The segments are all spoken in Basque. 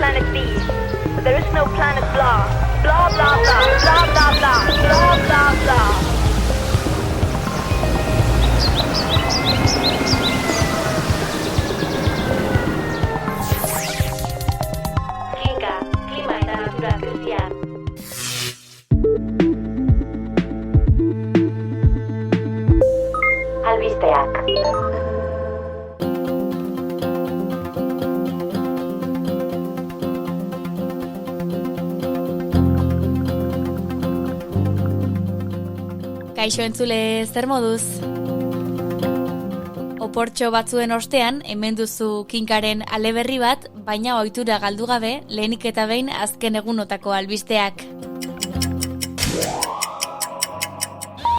planet B, but there is no planet blah. Blah, blah, blah, blah, blah, blah, blah, blah, blah. Kinka, klima eta natura krisia. Albisteak. Kaixo entzule, zer moduz? Oportxo batzuen ostean, hemen duzu Kinkaren aleberri bat, baina ohitura galdu gabe, lehenik eta behin azken egunotako albisteak.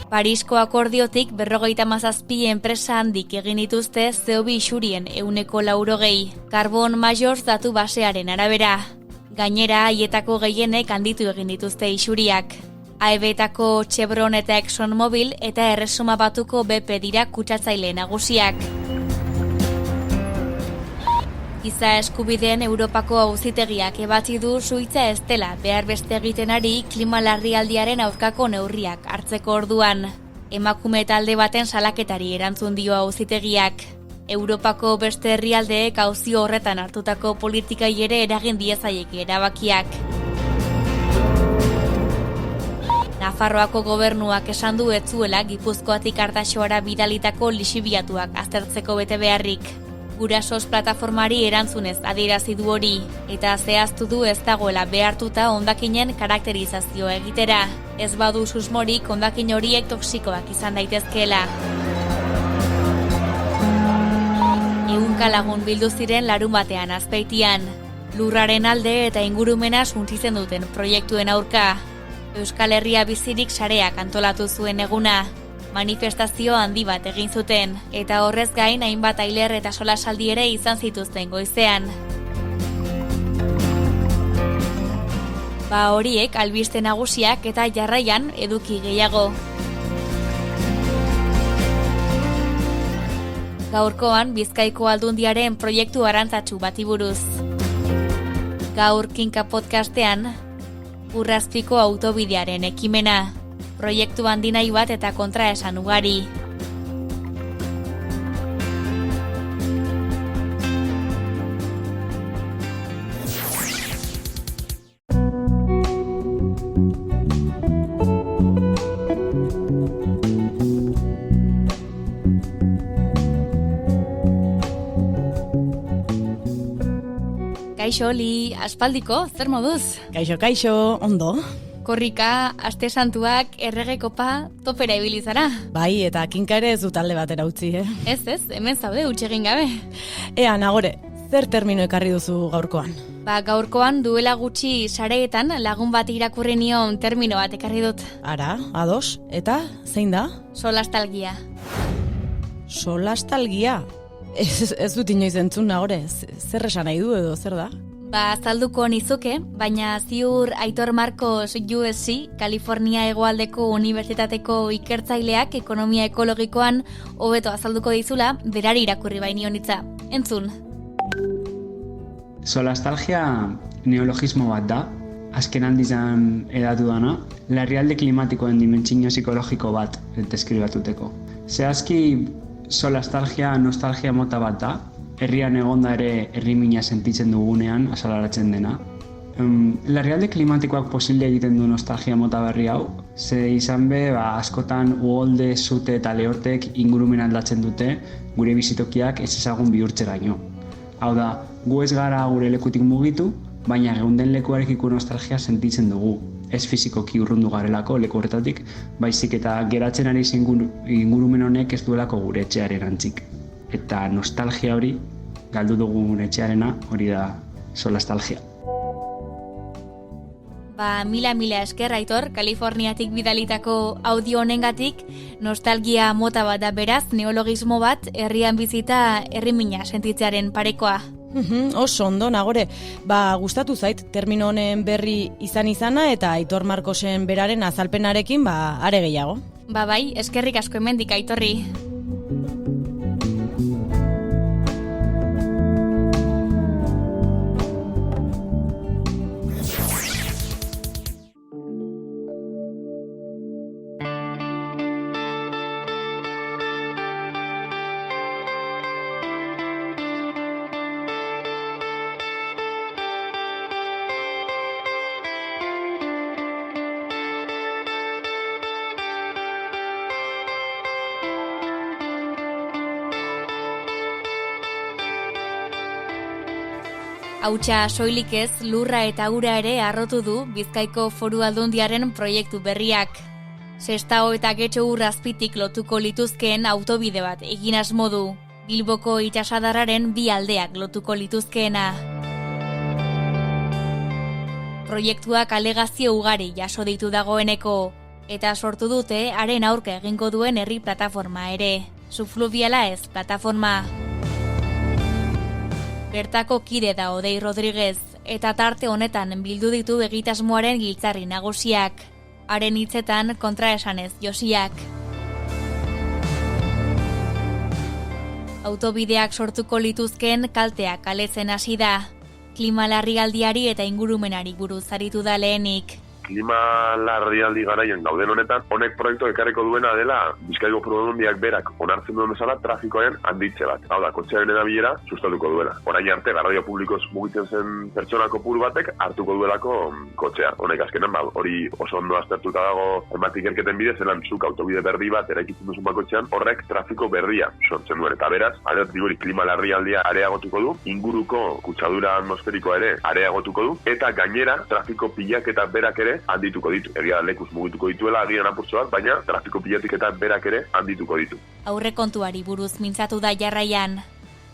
Parisko akordiotik 57 enpresa handik egin dituzte CO2 isurien 80%, Carbon Majors datu basearen arabera. Gainera, haietako gehienek handitu egin dituzte isuriak. AEB-etako Chevron eta ExxonMobil eta Erresuma Batuko BP dira kutsatzaile nagusiak. Giza eskubideen Europako auzitegiak ebatzi du Suitza ez dela behar beste egiten ari klima larrialdiaren aurkako neurriak hartzeko orduan. Emakume talde baten salaketari erantzun dio auzitegiak. Europako beste herrialdeek auzio horretan hartutako politikai ere eragin diezaieke erabakiak. Nafarroako gobernuak esan du ez zuela Gipuzkoatik Artaxoara bidalitako lixibiatuak aztertzeko bete beharrik. Gurasos plataformari erantzunez adierazi du hori, eta zehaztu du ez dagoela behartuta hondakinen karakterizazioa egitera. Ez badu susmorik hondakin horiek toksikoak izan daitezkeela. 100 lagun bildu ziren larunbatean Azpeitian. Lurraren alde eta ingurumena suntsitzen duten proiektuen aurka. Euskal Herria bizirik sareak antolatu zuen eguna. Manifestazio handi bat egin zuten, eta horrez gain hainbat ailer eta solasaldi ere izan zituzten goizean. Horiek albiste nagusiak eta jarraian eduki gehiago. Gaurkoan Bizkaiko Aldundiaren proiektu arantzatsu bati buruz. Gaur Kinka podcastean, Urrazpiko autobidearen ekimena, proiektu handi nahi bat eta kontraesan ugari. Kaixo, Oli, aspaldiko, zer moduz? Kaixo, ondo. Korrika, aste santuak, errege kopa, topera ibilizara. Bai, eta Kinka ere ez dut alde batera utzi, Ez, hemen zaude, utxegin gabe. Ea, Nagore, zer termino ekarri duzu gaurkoan? Gaurkoan duela gutxi sareetan lagun bat irakurri nion termino bat ekarri dut. Ara, ados, eta zein da? Solastalgia. Solastalgia? Ez dut inoiz entzun, Nagore, zer esan nahi du edo zer da? Azalduko nizuke, baina ziur Aitor Marcos USC, Kalifornia Hegoaldeko Unibertsitateko ikertzaileak ekonomia ekologikoan hobeto azalduko dizula, berari irakurri bainion hitza. Entzun. Solastalgia neologismo bat da, azken handizan edatu dana, larrialdi klimatikoen dimentsio psikologiko bat deskribatuteko. Zehazki, solastalgia nostalgia mota bat da, herrian egonda ere herrimina sentitzen dugunean azalaratzen dena. Larrialdi klimatikoak posible egiten du nostalgia mota berri hau, ze izan be, askotan uholde, zute eta lehortek ingurumen aldatzen dute gure bizitokiak ez ezagun bihurtzeraino. Hau da, gu ez gara gure lekutik mugitu, baina geunden lekuarekiko nostalgia sentitzen dugu. Ez fizikoki urrundu garelako leku horretatik, baizik eta geratzen ari zen ingurumen honek ez duelako gure etxearen antzik. Eta nostalgia hori, galdu dugun etxearena, hori da solastalgia. Mila esker, Aitor, Kaliforniatik bidalitako audio honengatik, nostalgia mota bat da beraz, neologismo bat, herrian bizita herrimina sentitzearen parekoa. Oso ondo, Nagore. Gustatu zait, termino honen berri izana eta Aitor Marcosen beraren azalpenarekin, are gehiago. Bai, eskerrik asko hemendik, Aitorri. Hautsa soilik ez, lurra eta ura ere harrotu du Bizkaiko Foru Aldundiaren proiektu berriak. Sestao eta Getxo Urrazpitik lotuko lituzkeen autobide bat egin asmo du. Bilboko itsasadarraren bi aldeak lotuko lituzkeena. Proiektuak alegazio ugari jaso ditu dagoeneko, eta sortu dute haren aurka egingo duen herri plataforma ere. Subfluviala ez plataforma. Bertako kide da Odei Rodriguez, eta tarte honetan bildu ditu egitasmoaren giltzarri nagusiak. Haren hitzetan kontraesanez josiak. Autobideak sortuko lituzken kalteak kaletzen hasi da. Klima larrialdiari eta ingurumenari buruz aritu da lehenik. Klima larrialdi garaian gauden honetan, honek proiektu ekarriko duena dela Bizkaiko Foru Aldundiak berak onartzen duen bezala trafikoaren handitze bat. Hau da, kotxearen erabilera sustatuko duela. Orain arte garraio publikoz mugitzen zen pertsona kopuru batek hartuko duelako kotxea. Honek azkenan hori oso ondo aztertuta dago hainbat ikerketen bidez, zelan zuk autobide berri bat eraikitzen duzun bakotxean, horrek trafiko berria sortzen duen. Eta beraz, aldertik hori klima larrialdia areagotuko du, inguruko kutsadura atmosferikoa ere areagotuko du, eta gainera trafiko pilaketa berak ere handituko ditu. Egia lekuz mugituko dituela agian apurtxoak, baina trafiko pilatik eta berak ere handituko ditu. Aurrekontuari buruz mintzatu da jarraian.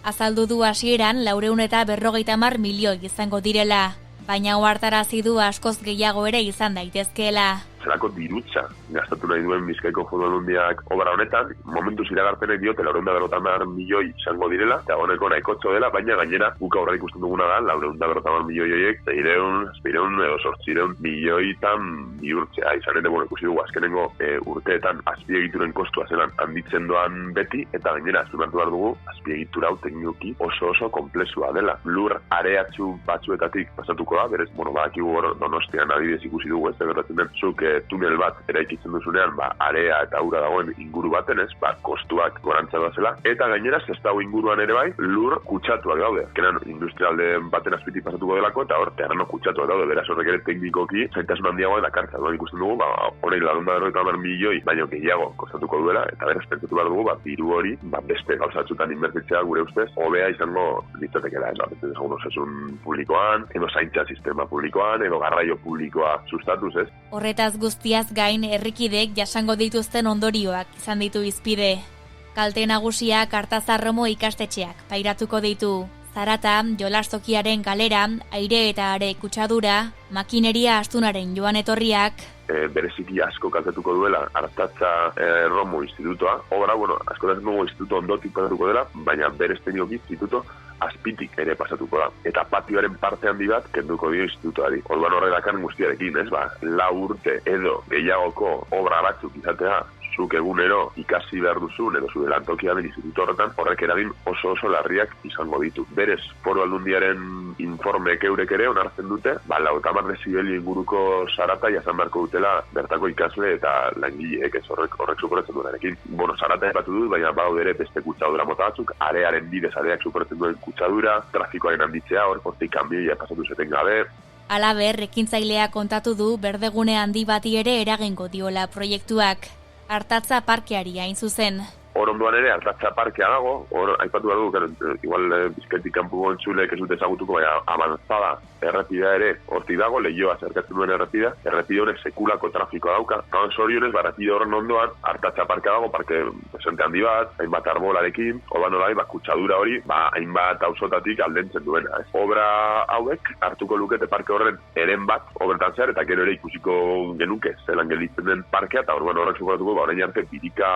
Azaldu du hasieran 450 milioi izango direla, baina ohartarazi du askoz gehiago ere izan daitezkeela. Zelako dirutza gastatu nahi duen Bizkaiko Foru Aldundiak obra honetan, momentuz iragarpenek diote 450 milioi izango direla, eta honeko nahikotxo dela, baina gainera guk aurra ikusten duguna da, 450 milioi horiek, 600 edo 800 milioitan bihurtzea. Izan ere, ikusi dugu azkenengo urteetan azpiegituren kostua zelan handitzen doan beti, eta gainera azpimarratu behar dugu azpiegitura hau teknikoki oso konplexua dela. Lur areatsu batzuetatik pasatuko da, berez, badakigu hor Donostian adibidez ikusi dugu, ez da gertatzen den, zuk tunel bat eraikitzen duzunean, area eta ura dagoen inguru baten ez, kostuak gorantza da zela, eta gainera Sestao inguruan ere bai, lur kutsatuak daude. Kenan industrialde baten azpitik pasatuko delako, eta hor terreno kutsatuak daude, beraz horrek ere teknikoki zaitasun handiagoa dakartza. Ikusten dugu, hori 450 milioi baino gehiago kostatuko duela, eta beraz pentsatu behar dugu, diru hori, beste gauzatzutan inbertitzea gure ustez, hobea izango litzatekeela, ez osasun publikoan, edo zaintza sistema publikoan, edo garraio publikoa sustatuz, ez? Horretaz guztiaz gain herrikidek jasango dituzten ondorioak izan ditu hizpide. Kalte nagusiak Artazarromo ikastetxeak pairatuko ditu. Zarata, jolastokiaren galera, aire eta are kutsadura, makineria astunaren joan etorriak, bereziki asko kaltetuko duela Artatza Romo institutoa. Obra, asko dugu instituto ondotik pasatuko dela, baina berez teknikoki instituto azpitik ere pasatuko da. Eta patioaren parte handi bat kenduko dio institutoari. Orduan horrelakan guztiarekin, ez? 4 urte edo gehiagoko obra batzuk izatea, zuk egunero ikasi behar duzun edo zure lantokiaren instituto horretan, horrek eragin oso larriak izango ditu. Berez, Foru Aldundiaren informeek eurek ere onartzen dute, 50 dezibelio inguruko zarata jasan beharko dutela bertako ikasle eta langileek, ez horrek suporatzen duenarekin. Zarata epatu dut, baina badaude ere beste kutsadura mota batzuk, arearen bidez areak suporatzen duen kutsadura, trafikoaren handitzea, hortik kanbioia pasatu zeten gabe. Halaber, ekintzailea kontatu du berdegune handi bati ere eragingo diola proiektuak. Artatza parkeari hain zuzen. Hor ondoan ere Artatza parkea dago, hor aipatu behar dugu, igual Bizkaitik kanpo entzulek ez dute ezagutuko, baina avanzada errepidea ere hortik dago, Leioa zerkatzen duen errepidea honek sekulako trafikoa dauka. Zorionez, errepide horren ondoan Artatza parkea dago, parke presente handi bat, hainbat arbolarekin, orban hori, kutsadura hori, hainbat auzotatik aldentzen duena. Obra hauek hartuko lukete parke horren eren bat, obertan zehar, eta gero ere ikusiko genuke, zelan gelditzen den parkea, eta orban horrek suporatuko, orain arte birika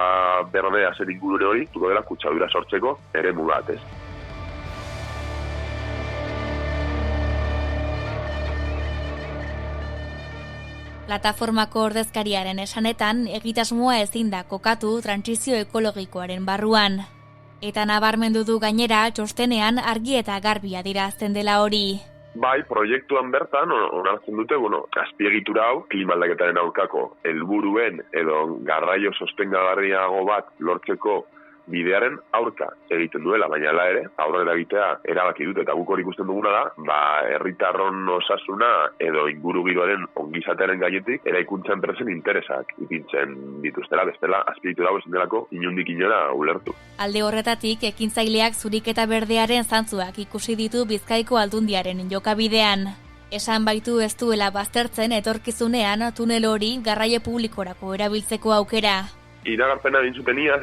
berdea zer ingurune hori, tuko dela kutsadura sortzeko eremu bat, ez. Plataformako ordezkariaren esanetan, egitasmoa ezin da kokatu trantsizio ekologikoaren barruan. Eta nabarmendu du gainera, txostenean argi eta garbi adierazten dela hori. Bai, proiektuan bertan onartzen dute, azpiegitura hau, klima aldaketaren aurkako helburuen edo garraio sostengagarriago bat lortzeko bidearen aurka egiten duela, baina hala ere, aurrera egitea erabaki dute, eta guk hori ikusten duguna da, herritarron osasuna edo ingurugiroaren ongizatearen gainetik eraikuntza enpresen interesak ipintzen dituztela, bestela azpiritu dago ezin delako inondik inora ulertu. Alde horretatik, ekintzaileak zuriketa berdearen zantzuak ikusi ditu Bizkaiko Aldundiaren jokabidean. Esan baitu ez duela baztertzen etorkizunean tunel hori garraio publikorako erabiltzeko aukera. Iragarpena egin zuten iaz,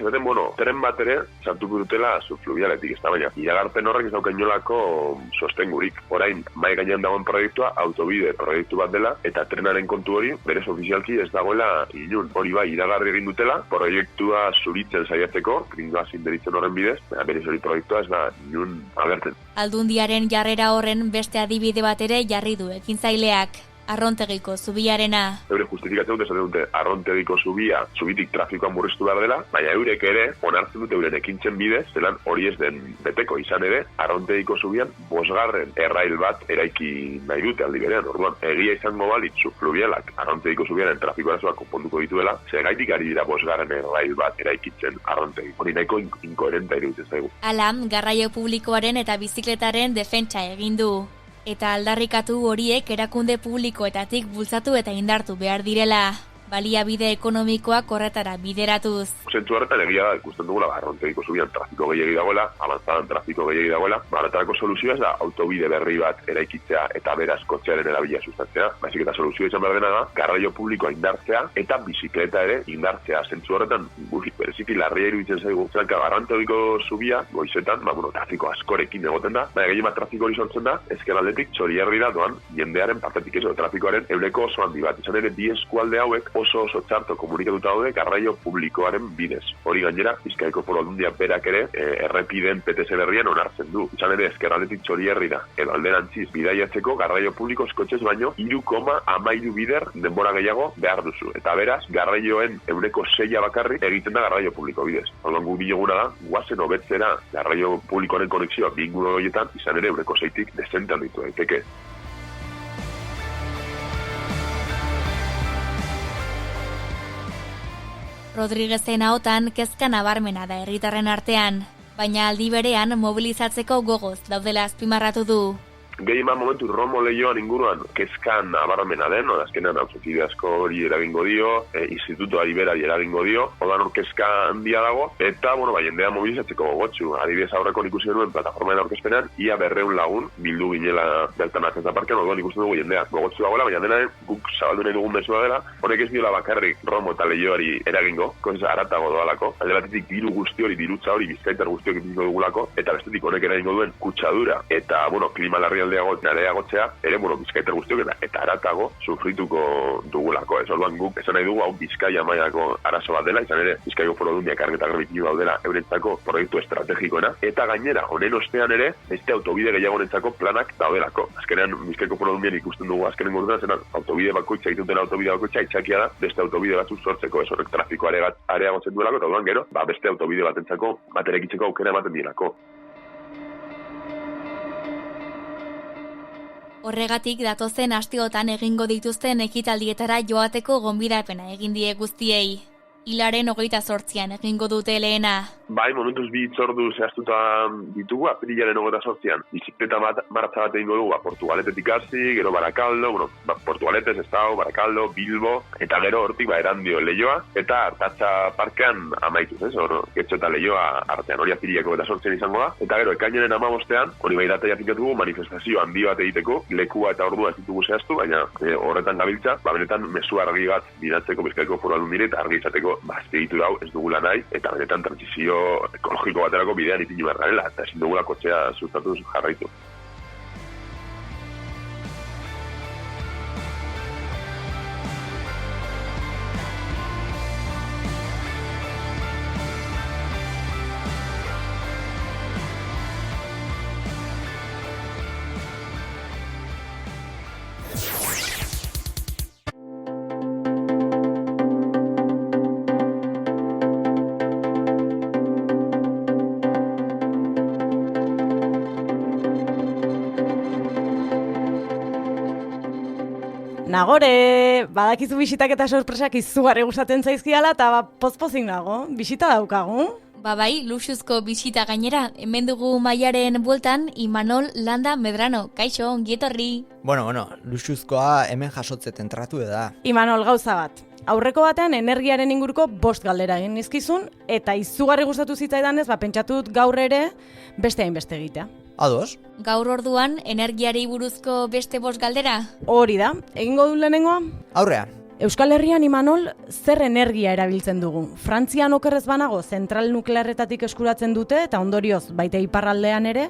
tren bat ere sartuko dutela subfluvialetik, ez da baina. Iragarpen horrek ez dauka inolako sostengurik. Orain, mai gainean dagoen proiektua, autobide proiektu bat dela, eta trenaren kontu hori, berez ofizialki ez dagoela inun. Hori bai, iragarri egin dutela, proiektua zuritzen saiatzeko, gringoa zinderitzen horren bidez, berez hori proiektua ez da inun agertzen. Aldundiaren jarrera horren beste adibide bat ere jarri du ekintzaileak. Arrontegiko zubiarena. Eure justifikatzen dute, esaten dute, Arrontegiko zubitik trafikoan murriztu behar dela, baina eurek ere, onartzen dute euren ekintzen bidez, zelan hori ez den beteko izan ere, Arrontegiko zubian 5. errail bat eraiki nahi dute aldi berean. Orduan, egia izango balit subfluvialak Arrontegiko zubiaren trafiko arazoak konponduko dituela, segaitik ari dira 5. errail bat eraikitzen Arrontegi. Hori nahiko inkoherenta iruditzen zaigu. Hala, garraio publikoaren eta bizikletaren defentsa egin du. Eta aldarrikatu horiek erakunde publikoetatik bultzatu eta indartu behar direla. Baliabide ekonomikoak horretara bideratuz. Zentzu horretan egia da, ikusten dugula, Arrontegiko zubian trafiko gehiagi dagoela, avanzadan trafiko gehiagi dagoela, horretarako soluzioa ez da autobide berri bat eraikitzea eta beraz kotxearen erabila sustatzea, baizik eta soluzioa izan behar dena da, garraio publikoa indartzea eta bizikleta ere indartzea. Zentzu horretan, bereziki larria iruditzen zaigu, zelanka Arrontegiko zubia, goizetan, trafiko askorekin egoten da, baina gehien bat trafiko hori sortzen da, ezker aldetik Txorierrira doan jendearen partetik ez, trafikoaren euneko oso handi bat. Izan ere, bi eskualde hauek oso txarto komunikatuta daude garraio publikoaren bidez. Hori gainera, Bizkaiko Foru Aldundia berak ere errepiden PTS berrian onartzen du. Izan ere, ezkerraldetik Txorierrira edo alderantziz bidaiatzeko garraio publiko kotxez baino 3,13 bider denbora gehiago behar duzu. Eta beraz, garraioen euneko 6 bakarrik egiten da garraio publiko bidez. Orduan guk biloguna da, guazen hobetzera garraio publikoaren konexioa bingulo horietan, izan ere euneko 6tik dezentan ditu daiteke. Rodriguezen ahotan kezka nabarmena da herritarren artean, baina aldi berean mobilizatzeko gogoz daudela azpimarratu du. Gehieman momentu Romo Leioan inguruan kezkan nabarmena den, azkenean autokide asko hori eragingo dio, institutoari berari eragingo dio, odan hor kezka handia dago, eta, jendea mobilizatzeko gogotsu. Adibidez aurreko ikusi genuen plataformaen aurkezpenean, ia 200 lagun bildu ginela Deltan Artenta Parkean, orduan ikusten dugu jendea gogotsu dagoela, baina denaren guk zabaldu nahi dugun mesua dela, honek ez diola bakarrik Romo eta Leioari eragingo, koza aratago doalako, alde batetik diru guzti hori, dirutza hori, bizkaitar guztiok ipiniko dugulako, eta bestetik honek eragingo duen kutsadura, eta, klima larrialdeago areagotzea, ere, bizkaitar guztiok eta aratago sufrituko dugulako. Ez orduan guk esan nahi dugu hau Bizkaia mailako arazo bat dela, izan ere Bizkaiko Foru Aldundiak kargeta garbitu daudela eurentzako proiektu estrategikoena, eta gainera, honen ostean ere, beste autobide gehiagonentzako planak daudelako. Azkenean, Bizkaiko Foru Aldundian ikusten dugu azkenen urtean, zenan autobide bakoitza egiten autobide bakoitza itxakia da, beste autobide batzuk sortzeko, ez horrek trafiko areagotzen duelako, eta orduan gero, beste autobide batentzako baterekitzeko aukera ematen dielako. Horregatik datozen asteotan egingo dituzten ekitaldietara joateko gonbidapena egin die guztiei. Hilaren 28an egingo dute lehena. Bai, momentuz bi hitzordu zehaztuta ditugu, apirilaren 28an. Bizikleta martxa bat egingo dugu, Portugaletetik hasi, gero Barakaldo, Portugaletez, Estao, Barakaldo, Bilbo, eta gero hortik Erandio Leioa, eta Artatxa Parkean amaituz, ez? Hor, Getxo eta Leioa artean, hori apirilako 28an izango da. Eta gero, ekainaren 15an, hori bai data jakitugu, manifestazio handi bat egiteko, lekua eta ordua ez ditugu zehaztu, baina horretan gabiltza, benetan mezu argi bat bidatzeko Bizkaiko Foru Aldundiari eta argi izateko azpiegitura hau ez dugula nahi, eta benetan trantsizio ekologiko baterako bidean ipini behar garela, eta ezin dugula kotxea sustatuz jarraitu. Nagore, badakizu bisitak eta sorpresak izugarri gustatzen zaizkiala eta pozpozik nago, bisita daukagu. Bai, luxuzko bisita gainera, hemen dugu Maiaren bueltan Imanol Landa Medrano. Kaixo, ongietorri. Bueno, luxuzkoa hemen jasotzeten tratu da. Imanol, gauza bat. Aurreko batean energiaren inguruko 5 galdera egin nizkizun, eta izugarri gustatu zitzaidanez, pentsatut gaur ere beste hainbeste egitea. Ados? Gaur orduan, energiari buruzko beste 5 galdera? Hori da, egingo du lehenengoa? Aurrea. Euskal Herrian, Imanol, zer energia erabiltzen dugu? Frantzian okerrez banago zentral nuklearretatik eskuratzen dute, eta ondorioz baita iparraldean ere,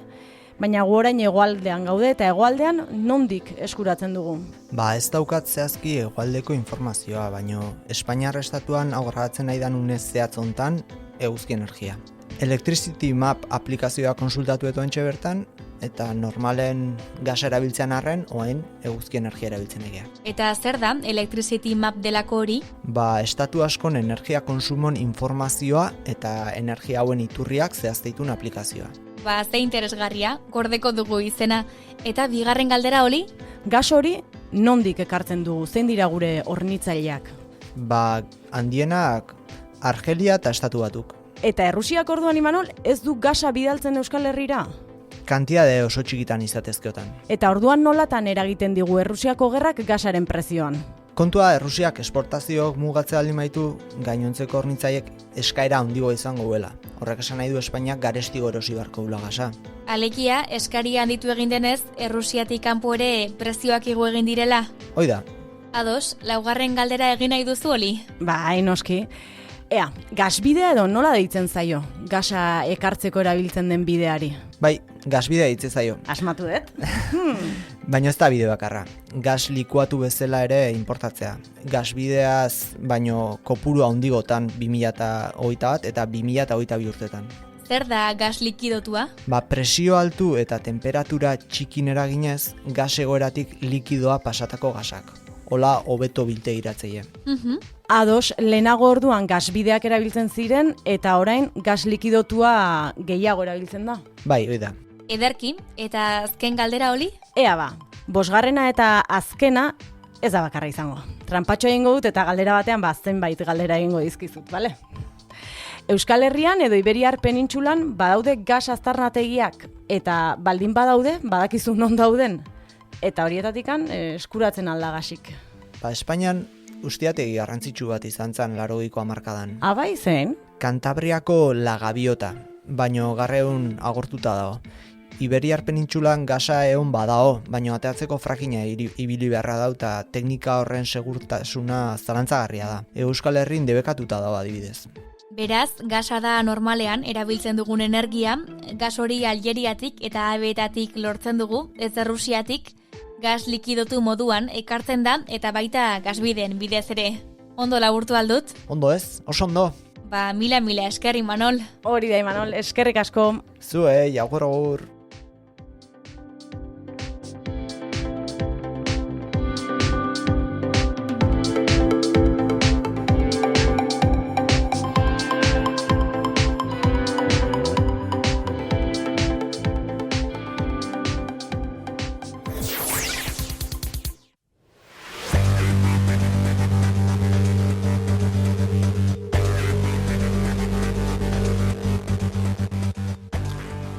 baina gu orain hegoaldean gaude, eta hegoaldean nondik eskuratzen dugu? Ez daukat zehazki hegoaldeko informazioa, baino Espainiar estatuan aurratzen nahi dan unez zehatz hontan eguzki energia. Electricity Map aplikazioa konsultatu etoentxe bertan, eta normalen gasa erabiltzean arren, oen eguzki energia erabiltzen egia. Eta zer da Electricity Map delako hori? Estatu askon energia konsumon informazioa eta energia hauen iturriak zehazteitun aplikazioa. Ze interesgarria, gordeko dugu izena. Eta bigarren galdera hori? Gas hori nondik ekartzen dugu, zein dira gure hornitzaileak? Handienak Argelia eta Estatu Batuk. Eta Errusiak orduan, Imanol, ez du gasa bidaltzen Euskal Herrira? Kantitate oso txikitan izatezkeotan. Eta orduan nolatan eragiten digu Errusiako gerrak gasaren prezioan? Kontua Errusiak esportazioak mugatzea aldin baitu, gainontzeko hornitzaiek eskaera handigo izango duela. Horrek esan nahi du Espainiak garestigo erosi beharko dula gasa. Alegia, eskaria handitu egin denez, Errusiatik kanpo ere prezioak igo egin direla? Hoi da. Ados, laugarren galdera egin nahi duzu oli? Noski. Ea, gasbidea edo nola deitzen zaio, gasa ekartzeko erabiltzen den bideari? Gasbidea ditze zaio. Asmatu dut? Baina ez da bide bakarra. Gas likuatu bezala ere importatzea. Gasbideaz baino kopuru handigotan 2021 eta 2022 urtetan. Zer da gas likidotua? Presio altu eta temperatura txikin eraginez, gas egoeratik likidoa pasatako gasak. Hola, hobeto bilte iratzeie. Ados, lehenago orduan gasbideak erabiltzen ziren, eta orain gas likidotua gehiago erabiltzen da. Hoi da. Ederki, eta azken galdera oli? Ea 5. eta azkena ez da bakarra izango. Tranpatxo egingo dut eta galdera batean zenbait galdera egingo dizkizut, bale? Euskal Herrian edo Iberiar penintsulan badaude gas aztarnategiak, eta baldin badaude, badakizu non dauden. Eta horietatikan eskuratzen alda gasik. Espainian ustiategi garrantzitsu bat izan zen 80ko hamarkadan. Bai, zein? Kantabriako La Gaviota, baino garreun agortuta dago. Iberiar penintsulan gasa egon badao, baino ateatzeko frakina ibili beharra dau eta teknika horren segurtasuna zalantzagarria da. Euskal Herrin debekatuta dago adibidez. Beraz, gasa da normalean erabiltzen dugun energia, gas hori Aljeriatik eta Abeetatik lortzen dugu, ez Errusiatik, gas likidotu moduan ekartzen da eta baita gasbideen bidez ere. Ondo laburtu aldut? Ondo ez, oso ondo. Mila esker, Imanol. Hori da, Imanol, eskerrik asko. Zuei, agur.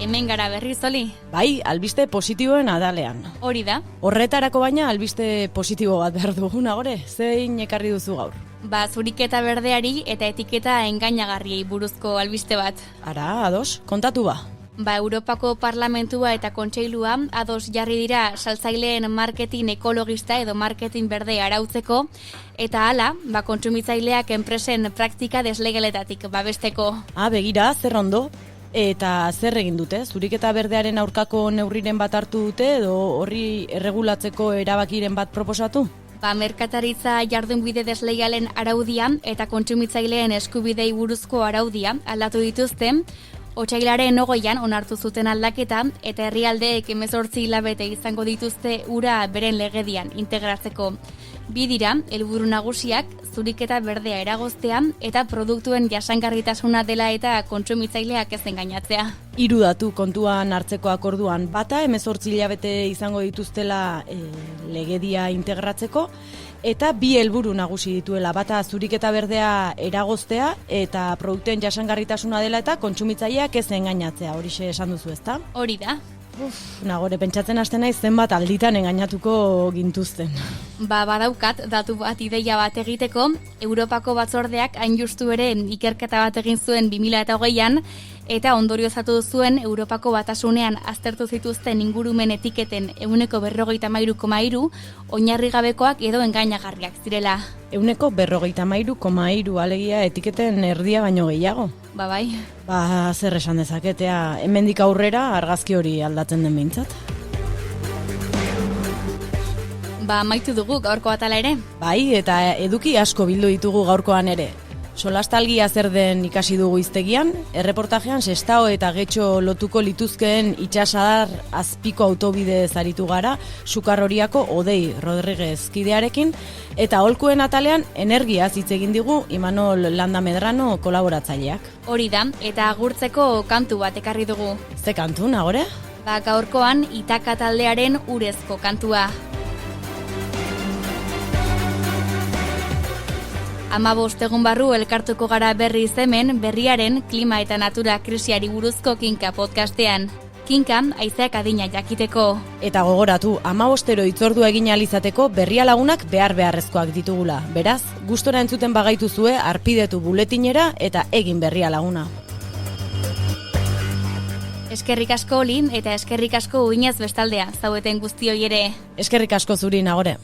Hemen gara berriz oli? Albiste positiboen adalean. Hori da? Horretarako baina albiste positibo bat behar dugu, Nagore? Zein ekarri duzu gaur? Zuriketa berdeari eta etiketa engainagarriei buruzko albiste bat. Ara, ados, kontatu ba. Europako Parlamentua eta Kontseilua ados jarri dira saltzaileen marketing ekologista edo marketing berde arautzeko, eta hala, kontsumitzaileak enpresen praktika deslegeletatik babesteko. Begira, zer ondo? Eta zer egin dute? Zuriketa berdearen aurkako neurriren bat hartu dute edo horri erregulatzeko erabakiren bat proposatu? Merkataritza jardunbide desleialen araudia eta kontsumitzaileen eskubidei buruzko araudia aldatu dituzte, Otsailaren 20an onartu zuten aldaketa eta herrialdeek 18 hilabete izango dituzte ura beren legedian integratzeko. Bi dira, helburu nagusiak zuriketa berdea eragoztea eta produktuen jasangarritasuna dela eta kontsumitzaileak ez engainatzea. 3 datu kontuan hartzeko akorduan, bata 18 hilabete izango dituztela legedia integratzeko, Eta bi helburu nagusi dituela, bata zuriketa berdea eragoztea eta produktuen jasangarritasuna dela eta kontsumitzaileak ez engainatzea, horixe esan duzu, ezta? Hori da. Nagore, pentsatzen hasten naiz zenbat alditan engainatuko gintuzten. Badaukat datu bat ideia bat egiteko, Europako batzordeak hain justu ere ikerketa bat egin zuen 2008an, eta ondoriozatu zuen Europako batasunean aztertu zituzten ingurumen etiketen 43,3 oinarri gabekoak edo engainagarriak zirela. 43,3 alegia etiketen erdia baino gehiago. Bai. Zer esan dezaketea, hemendik aurrera argazki hori aldatzen den behintzat. Maitu dugu gaurko atala ere. Bai, eta eduki asko bildu ditugu gaurkoan ere. Solastalgia zer den ikasi dugu hiztegian, erreportajean Sestao eta Getxo lotuko lituzkeen itsasadar azpiko autobidez aritu gara, Sukarroriako Odei Rodriguez kidearekin, eta aholkuen atalean energiaz hitz egin digu Imanol Landa Medrano kolaboratzaileak. Hori da, eta agurtzeko kantu bat ekarri dugu. Ze kantu, Nagore? Gaurkoan Itaka taldearen Urezko kantua. 15 egun barru elkartuko gara berriz hemen berriaren klima eta natura krisiari buruzko Kinka podcastean. Kinka, haizeak adina jakiteko. Eta gogoratu, 15 hitzordu egin ahal izateko berria lagunak beharrezkoak ditugula. Beraz, gustora entzuten bagaituzue arpidetu buletinera eta egin berria laguna. Eskerrik asko Olin eta eskerrik asko Uinaz bestaldea, zaueten guztioi ere. Eskerrik asko zuri, Nagore.